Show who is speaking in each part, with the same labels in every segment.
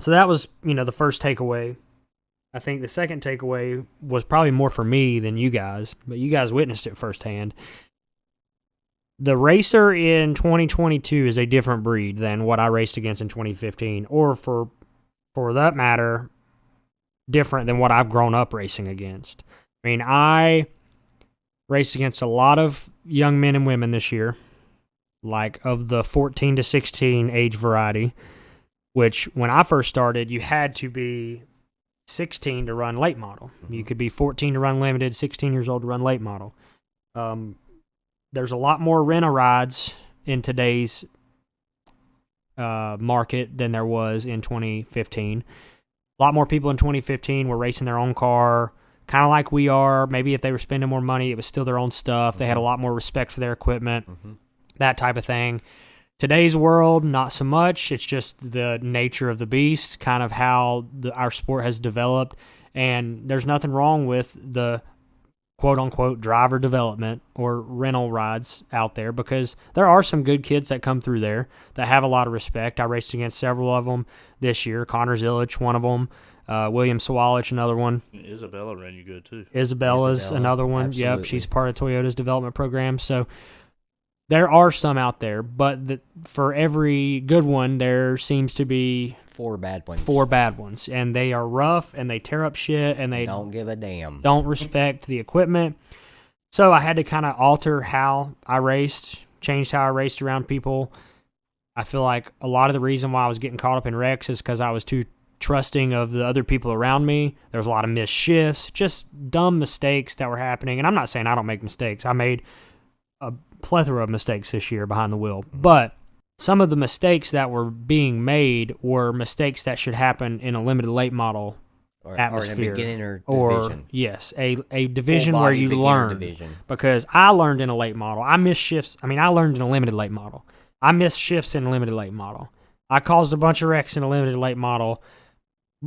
Speaker 1: So that was, the first takeaway. I think the second takeaway was probably more for me than you guys, but you guys witnessed it firsthand. The racer in 2022 is a different breed than what I raced against in 2015, or for that matter, different than what I've grown up racing against. I mean, I raced against a lot of young men and women this year, like of the 14 to 16 age variety, which when I first started, you had to be 16 to run late model. You could be 14 to run limited, 16 years old to run late model. There's a lot more rent-a-rides in today's market than there was in 2015. A lot more people in 2015 were racing their own car, kind of like we are. Maybe if they were spending more money, it was still their own stuff. They had a lot more respect for their equipment, that type of thing. Today's world, not so much. It's just the nature of the beast, kind of how our sport has developed. And there's nothing wrong with the quote-unquote driver development or rental rides out there, because there are some good kids that come through there that have a lot of respect. I raced against several of them this year. Connor Zillich, one of them. William Sawalich, another one.
Speaker 2: Isabella ran you good, too.
Speaker 1: Isabella's another one.
Speaker 3: Absolutely.
Speaker 1: Yep, she's part of Toyota's development program. So there are some out there, but for every good one, there seems to be
Speaker 3: 4 bad ones.
Speaker 1: 4 bad ones, and they are rough, and they tear up shit, and they
Speaker 3: don't give a damn.
Speaker 1: Don't respect the equipment. So I had to kind of alter how I raced, changed how I raced around people. I feel like a lot of the reason why I was getting caught up in wrecks is because I was too trusting of the other people around me. There was a lot of missed shifts, just dumb mistakes that were happening. And I'm not saying I don't make mistakes. I made a plethora of mistakes this year behind the wheel. But some of the mistakes that were being made were mistakes that should happen in a limited late model atmosphere.
Speaker 3: Or in a beginning or division.
Speaker 1: Yes, a division where you learn.
Speaker 3: Division.
Speaker 1: Because I learned in a late model. I missed shifts. I mean, I learned in a limited late model. I missed shifts in a limited late model. I caused a bunch of wrecks in a limited late model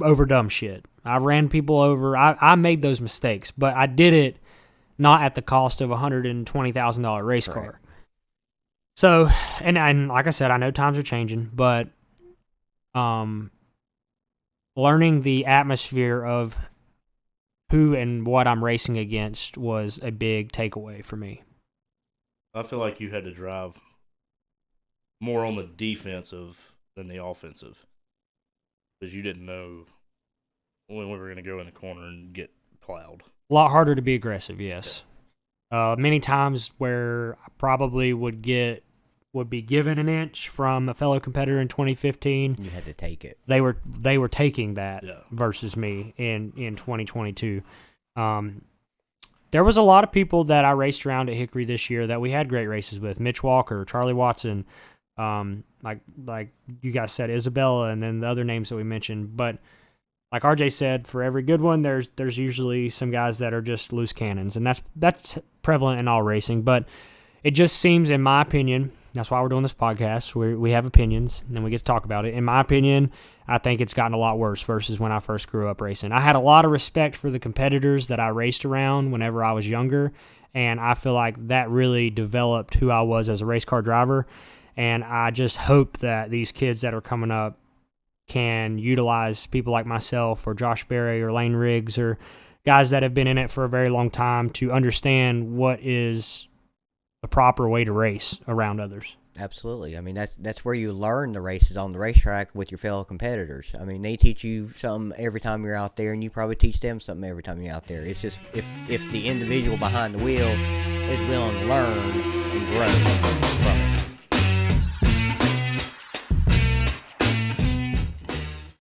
Speaker 1: over dumb shit. I ran people over. I made those mistakes, but I did it not at the cost of a $120,000 race car. So, and like I said, I know times are changing, but learning the atmosphere of who and what I'm racing against was a big takeaway for me.
Speaker 2: I feel like you had to drive more on the defensive than the offensive, because you didn't know when we were going to go in the corner and get plowed.
Speaker 1: A lot harder to be aggressive, yes. Many times where I probably would be given an inch from a fellow competitor in 2015.
Speaker 3: You had to take it.
Speaker 1: They were taking that versus me in 2022. There was a lot of people that I raced around at Hickory this year that we had great races with. Mitch Walker, Charlie Watson, like you guys said, Isabella, and then the other names that we mentioned. But like RJ said, for every good one, there's usually some guys that are just loose cannons, and that's prevalent in all racing. But it just seems, in my opinion, that's why we're doing this podcast. We have opinions, and then we get to talk about it. In my opinion, I think it's gotten a lot worse versus when I first grew up racing. I had a lot of respect for the competitors that I raced around whenever I was younger, and I feel like that really developed who I was as a race car driver. And I just hope that these kids that are coming up can utilize people like myself or Josh Berry or Lane Riggs or guys that have been in it for a very long time to understand what is the proper way to race around others.
Speaker 3: Absolutely. I mean, that's where you learn the races on the racetrack with your fellow competitors. I mean, they teach you something every time you're out there, and you probably teach them something every time you're out there. It's just if the individual behind the wheel is willing to learn and grow from it.